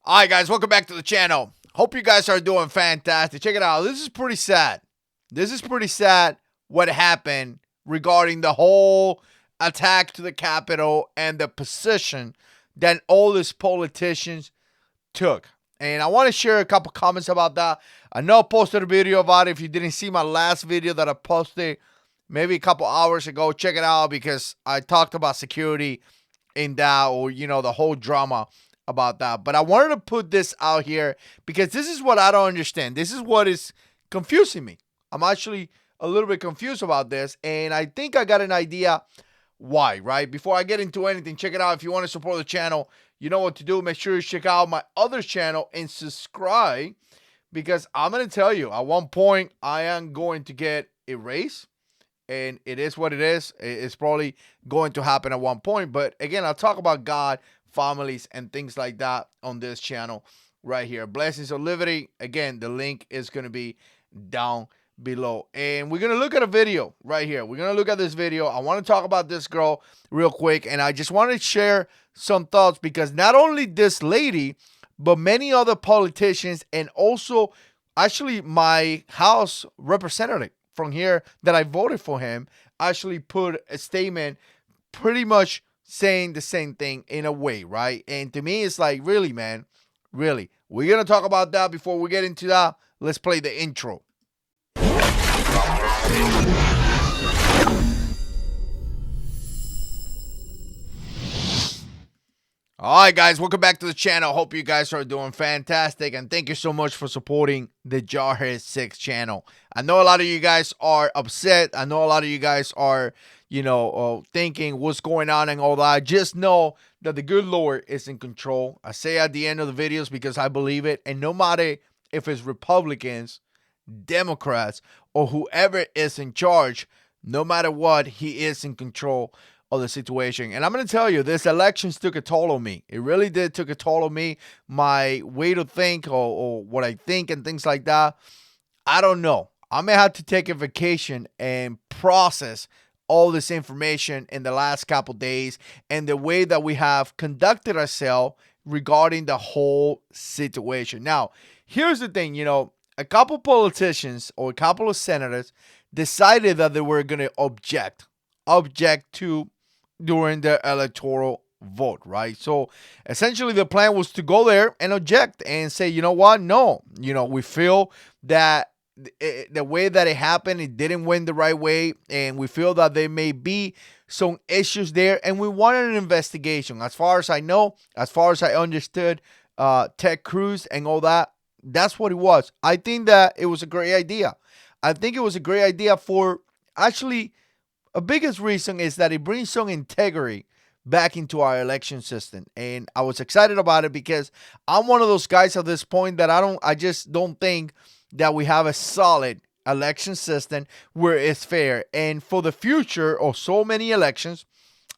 All right, guys, welcome back to the channel. Hope you guys are doing fantastic. Check it out. This is pretty sad. This is pretty sad what happened regarding the whole attack to the Capitol and the position that all these politicians took. And I want to share a couple comments about that. I know I posted a video about it. If you didn't see my last video that I posted maybe a couple hours ago, check it out because I talked about security in that, or the whole drama about that. But I wanted to put this out here because this is what I don't understand. This is what is confusing me. I'm actually a little bit confused about this, and I think I got an idea why, right? Before I get into anything, check it out. If you want to support the channel, you know what to do. Make sure you check out my other channel and subscribe, because I'm going to tell you, at one point, I am going to get erased, and it is what it is. It's probably going to happen at one point. But again, I'll talk about God, families, and things like that on this channel right here. Blessings of Liberty. Again, the link is going to be down below. And we're going to look at a video right here. We're going to look at this video. I want to talk about this girl real quick. And I just want to share some thoughts, because not only this lady, but many other politicians, and also actually my House representative from here that I voted for him, actually put a statement pretty much saying the same thing in a way, right? And to me, it's like, really, man, really. We're going to talk about that. Before we get into that, let's play the intro. All right, guys, welcome back to the channel. Hope you guys are doing fantastic, and thank you so much for supporting the Jarhead 6 channel. I know a lot of you guys are upset. I know a lot of you guys are, thinking what's going on and all that. Just know that the good Lord is in control. I say at the end of the videos because I believe it, and no matter if it's Republicans, Democrats, or whoever is in charge, no matter what, he is in control of the situation. And I'm going to tell you, this elections took a toll on me. It really did took a toll on me. My way to think, or what I think and things like that. I don't know. I may have to take a vacation and process all this information in the last couple days, and the way that we have conducted ourselves regarding the whole situation. Now, here's the thing, a couple politicians or a couple of senators decided that they were going to object to during the electoral vote, right? So essentially the plan was to go there and object and say, you know what? No, we feel that the way that it happened, it didn't win the right way, and we feel that there may be some issues there, and we wanted an investigation. As far as I know, as far as I understood, Ted Cruz and all that, that's what it was. I think that it was a great idea. I think it was a great idea for, actually, a biggest reason is that it brings some integrity back into our election system. And I was excited about it because I'm one of those guys at this point that I just don't think that we have a solid election system where it's fair. And for the future of so many elections,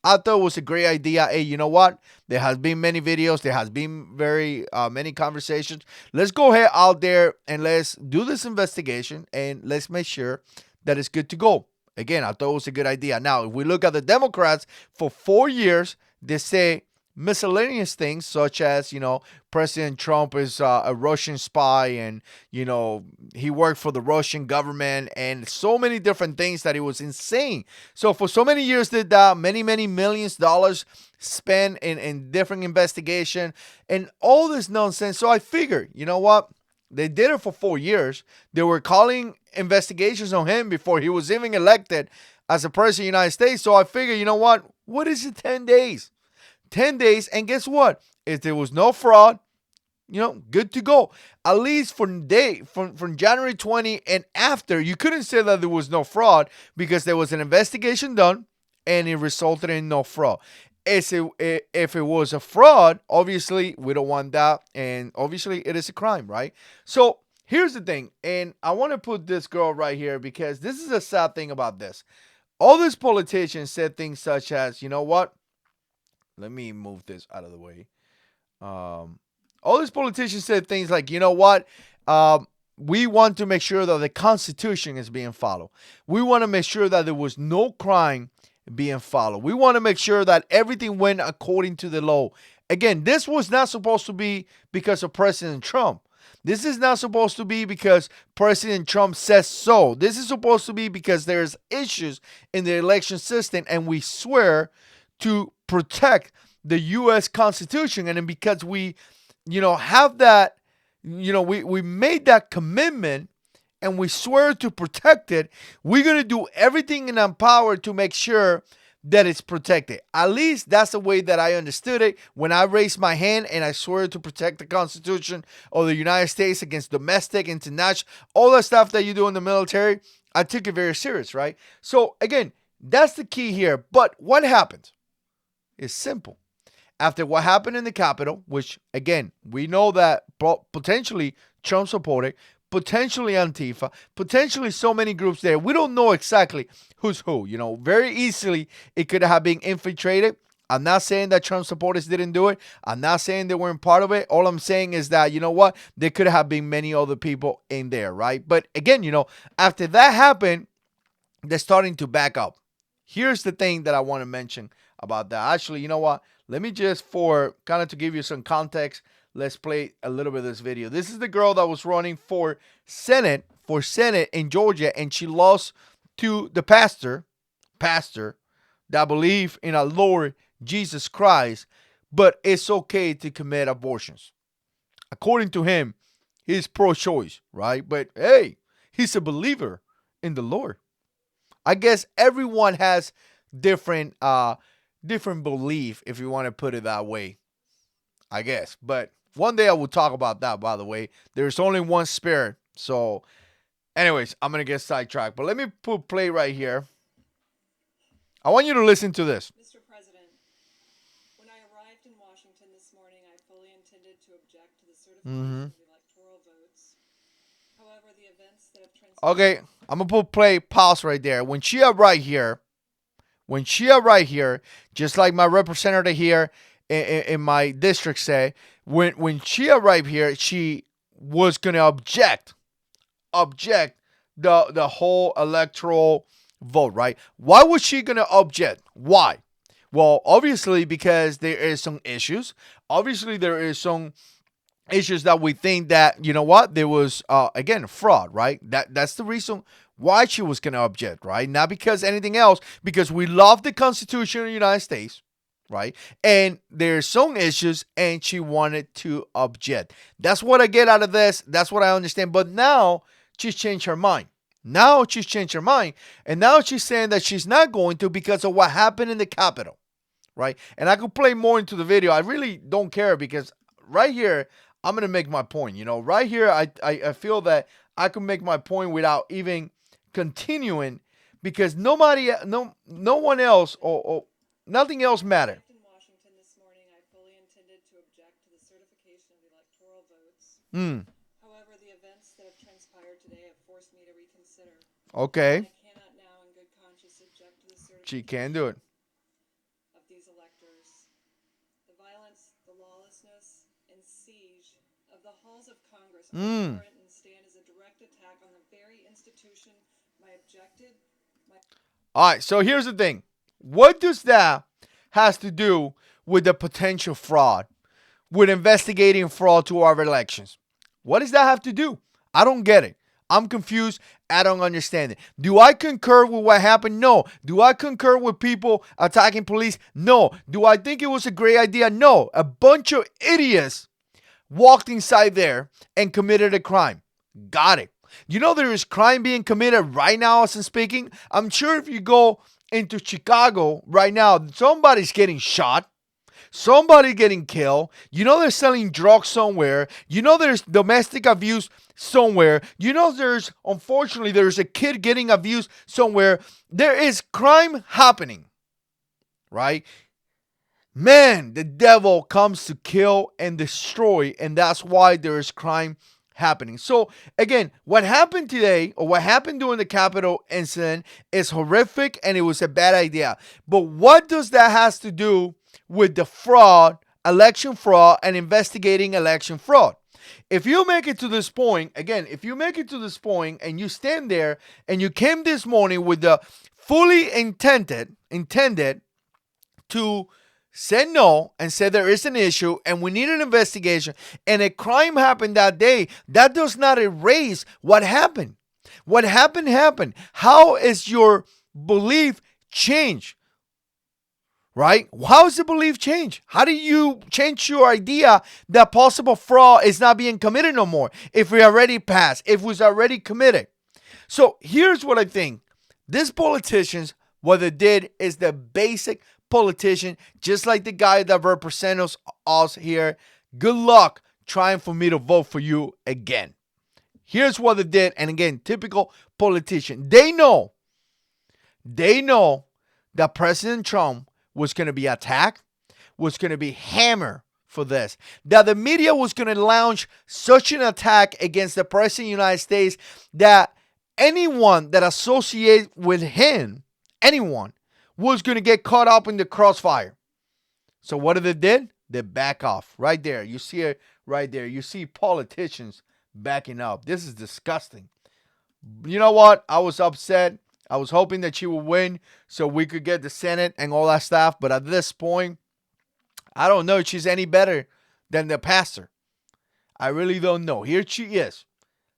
I thought it was a great idea. Hey, you know what? There has been many videos. There has been very many conversations. Let's go ahead out there and let's do this investigation, and let's make sure that it's good to go. Again, I thought it was a good idea. Now, if we look at the Democrats, for 4 years, they say miscellaneous things such as, President Trump is a Russian spy, and, he worked for the Russian government, and so many different things that it was insane. So for so many years, did that, many, many millions of dollars spent in different investigation and all this nonsense. So I figured, you know what? They did it for 4 years. They were calling investigations on him before he was even elected as a president of the United States. So I figured, you know what? What is it, 10 days? 10 days, and guess what? If there was no fraud, good to go. At least from January 20 and after, you couldn't say that there was no fraud because there was an investigation done and it resulted in no fraud. If it was a fraud, obviously we don't want that, and obviously it is a crime, right? So here's the thing, and I want to put this girl right here because this is a sad thing about this. All these politicians said things such as, you know what? Let me move this out of the way. All these politicians said things like, you know what? We want to make sure that the Constitution is being followed. We want to make sure that there was no crime being followed. We want to make sure that everything went according to the law. Again, this was not supposed to be because of President Trump. This is not supposed to be because President Trump says so. This is supposed to be because there's issues in the election system and we swear to protect the US Constitution, and then because we have that, we made that commitment and we swear to protect it, we're going to do everything in our power to make sure that it's protected. At least that's the way that I understood it when I raised my hand and I swear to protect the Constitution of the United States against domestic, international, all that stuff that you do in the military. I took it very serious, right? So again, that's the key here. But what happened is simple. After what happened in the Capitol, which again, we know that potentially Trump supported, potentially Antifa, potentially so many groups there. We don't know exactly who's who. Very easily it could have been infiltrated. I'm not saying that Trump supporters didn't do it. I'm not saying they weren't part of it. All I'm saying is that, there could have been many other people in there, right? But again, after that happened, they're starting to back up. Here's the thing that I want to mention about that. Actually, you know what? Let me just, for kind of to give you some context, let's play a little bit of this video. This is the girl that was running for Senate in Georgia, and she lost to the pastor that believe in our Lord Jesus Christ, but it's okay to commit abortions. According to him, he's pro-choice, right? But hey, he's a believer in the Lord. I guess everyone has different belief, if you want to put it that way, I guess. But one day I will talk about that, by the way. There's only one spirit. So anyways, I'm going to get sidetracked. But let me put play right here. I want you to listen to this. Mr. President, when I arrived in Washington this morning, I fully intended to object to the certification of electoral votes. However, the events that have transpired... Okay, I'm going to put play pause right there. When she arrived here, just like my representative here in my district say, when she arrived here, she was going to object the whole electoral vote, right? Why was she going to object? Why? Well, obviously because there is some issues. Obviously there is some issues that we think that, there was, again, fraud, right? That's the reason why she was going to object, right? Not because anything else, because we love the Constitution of the United States, right? And there's some issues and she wanted to object. That's what I get out of this. That's what I understand. But now she's changed her mind. And now she's saying that she's not going to because of what happened in the Capitol, right? And I could play more into the video. I really don't care because right here, I'm going to make my point. Right here, I feel that I can make my point without even continuing because no one else or nothing else mattered. In Washington this morning, I fully intended to object to the certification of electoral votes. However, the events that have transpired today have forced me to reconsider. Okay. I cannot now in good conscience object to the certification. She can do it. Of these electors. The violence, the lawlessness, and siege of the halls of Congress are abhorrent and stand as a direct attack on the very institution All right, so here's the thing. What does that has to do with the potential fraud, with investigating fraud to our elections? What does that have to do? I don't get it. I'm confused. I don't understand it. Do I concur with what happened? No. Do I concur with people attacking police? No. Do I think it was a great idea? No. A bunch of idiots walked inside there and committed a crime. Got it. There is crime being committed right now as I'm speaking. I'm sure if you go into Chicago right now, somebody's getting shot. Somebody getting killed. They're selling drugs somewhere. There's domestic abuse somewhere. Unfortunately, there's a kid getting abused somewhere. There is crime happening, right? Man, the devil comes to kill and destroy, and that's why there is crime happening. So again, what happened today or what happened during the Capitol incident is horrific and it was a bad idea. But what does that has to do with the fraud, election fraud, and investigating election fraud? If you make it to this point, again, and you stand there and you came this morning with the fully intended to said no and said there is an issue and we need an investigation and a crime happened that day, that does not erase what happened. What happened happened. How is your belief changed? Right? How is the belief change? How do you change your idea that possible fraud is not being committed no more if we already passed, if it was already committed? So here's what I think. These politicians, what they did is the basic politician, just like the guy that represents us here. Good luck trying for me to vote for you again. Here's what they did. And again, typical politician. They know that President Trump was going to be attacked, was going to be hammered for this. That the media was going to launch such an attack against the President of the United States that anyone that associates with him, anyone, was going to get caught up in the crossfire. So what did they did? They back off. Right there. You see it right there. You see politicians backing up. This is disgusting. You know what? I was upset. I was hoping that she would win so we could get the Senate and all that stuff. But at this point, I don't know if she's any better than the pastor. I really don't know. Here she is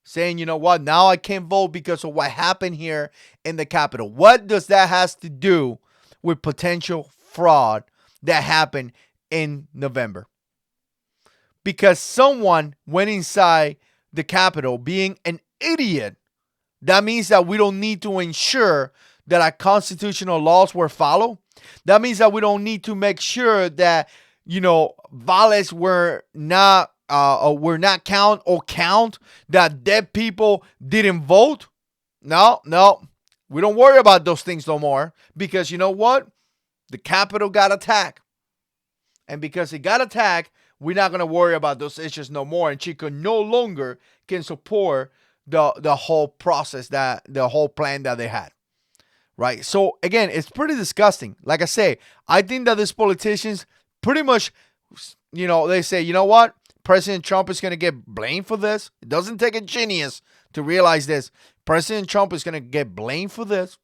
saying, you know what? Now I can't vote because of what happened here in the Capitol. What does that has to do with potential fraud that happened in November? Because someone went inside the Capitol being an idiot. That means that we don't need to ensure that our constitutional laws were followed. That means that we don't need to make sure that, ballots were not count, that dead people didn't vote. No, we don't worry about those things no more because you know what? The Capitol got attacked. And because it got attacked, we're not going to worry about those issues no more. And she no longer can support the whole process, the whole plan that they had. Right? So, again, it's pretty disgusting. Like I say, I think that these politicians pretty much, they say, you know what? President Trump is going to get blamed for this. It doesn't take a genius to realize this. President Trump is going to get blamed for this.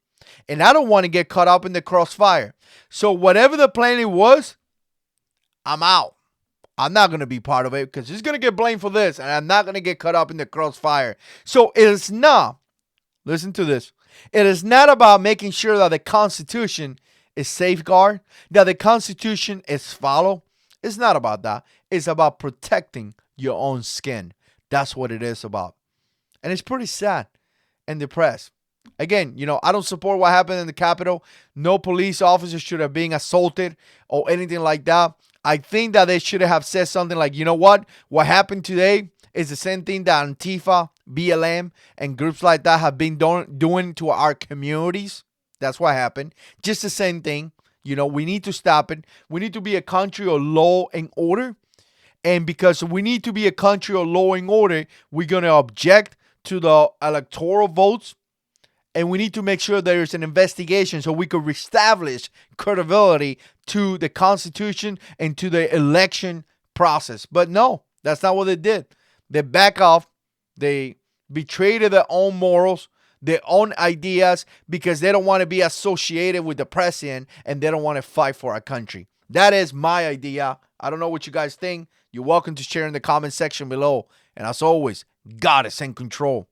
And I don't want to get caught up in the crossfire. So whatever the plan it was, I'm out. I'm not going to be part of it because he's going to get blamed for this. And I'm not going to get caught up in the crossfire. So it is not, listen to this. It is not about making sure that the Constitution is safeguarded, that the Constitution is followed. It's not about that. It's about protecting your own skin. That's what it is about. And it's pretty sad and depressed. Again, I don't support what happened in the Capitol. No police officers should have been assaulted or anything like that. I think that they should have said something like, you know what? What happened today is the same thing that Antifa, BLM, and groups like that have been doing to our communities. That's what happened. Just the same thing. We need to stop it. We need to be a country of law and order. And because we need to be a country of law and order, we're going to object to the electoral votes. And we need to make sure there's an investigation so we could reestablish credibility to the Constitution and to the election process. But no, that's not what they did. They back off. They betrayed their own morals, their own ideas, because they don't want to be associated with the president and they don't want to fight for our country. That is my idea. I don't know what you guys think. You're welcome to share in the comment section below. And as always, God is in control.